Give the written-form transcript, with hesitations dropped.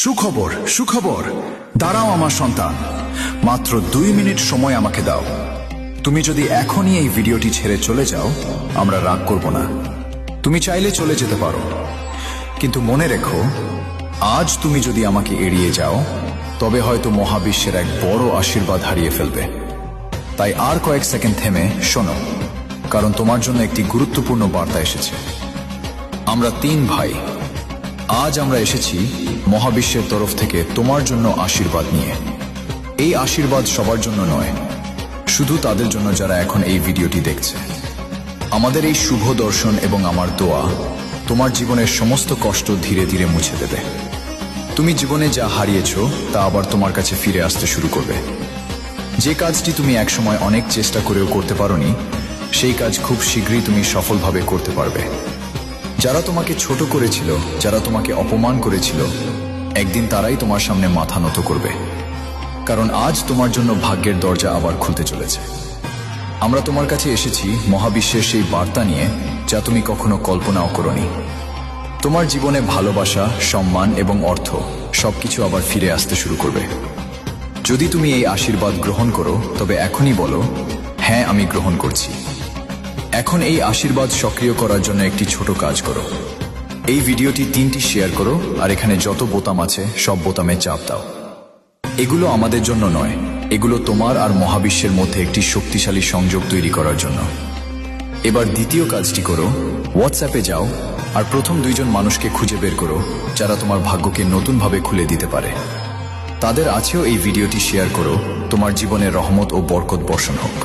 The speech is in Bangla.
সুখবর, সুখবর। দাঁড়াও আমার সন্তান, মাত্র 2 মিনিট সময় আমাকে দাও। তুমি যদি এখনই এই ভিডিওটি ছেড়ে চলে যাও, আমরা রাগ করব না। তুমি চাইলে চলে যেতে পারো, কিন্তু মনে রেখো, আজ তুমি যদি আমাকে এড়িয়ে যাও, তবে হয়তো মহাবিশ্বের এক বড় আশীর্বাদ হারিয়ে ফেলবে। তাই আর কয়েক সেকেন্ড থেমে শোনো, কারণ তোমার জন্য একটি গুরুত্বপূর্ণ বার্তা এসেছে। আমরা 3 ভাই, আজ আমরা এসেছি মহাবিশ্বের তরফ থেকে তোমার জন্য আশীর্বাদ নিয়ে। এই আশীর্বাদ সবার জন্য নয়, শুধু তাদের জন্য যারা এখন এই ভিডিওটি দেখছে। আমাদের এই শুভ দর্শন এবং আমার দোয়া তোমার জীবনের সমস্ত কষ্ট ধীরে ধীরে মুছে দেবে। তুমি জীবনে যা হারিয়েছ তা আবার তোমার কাছে ফিরে আসতে শুরু করবে। যে কাজটি তুমি একসময় অনেক চেষ্টা করেও করতে পারোনি, সেই কাজ খুব শীঘ্রই তুমি সফলভাবে করতে পারবে। যারা তোমাকে ছোট করেছিল, যারা তোমাকে অপমান করেছিল, একদিন তারাই তোমার সামনে মাথা নত করবে, কারণ আজ তোমার জন্য ভাগ্যের দরজা আবার খুলতে চলেছে। আমরা তোমার কাছে এসেছি মহাবিশ্বের সেই বার্তা নিয়ে, যা তুমি কখনো কল্পনাও করোনি। তোমার জীবনে ভালোবাসা, সম্মান এবং অর্থ সবকিছু আবার ফিরে আসতে শুরু করবে। যদি তুমি এই আশীর্বাদ গ্রহণ করো, তবে এখনই বলো, হ্যাঁ, আমি গ্রহণ করছি। এখন এই আশীর্বাদ সক্রিয় করার জন্য একটি ছোট কাজ করো। এই ভিডিওটি 3টি শেয়ার করো, আর এখানে যত বোতাম আছে সব বোতামে চাপ দাও। এগুলো আমাদের জন্য নয়, এগুলো তোমার আর মহাবিশ্বের মধ্যে একটি শক্তিশালী সংযোগ তৈরি করার জন্য। এবার দ্বিতীয় কাজটি করো, হোয়াটসঅ্যাপে যাও আর প্রথম 2 জন মানুষকে খুঁজে বের করো, যারা তোমার ভাগ্যকে নতুনভাবে খুলে দিতে পারে। তাদের আছেও এই ভিডিওটি শেয়ার করো। তোমার জীবনে রহমত ও বরকত বর্ষণ হোক।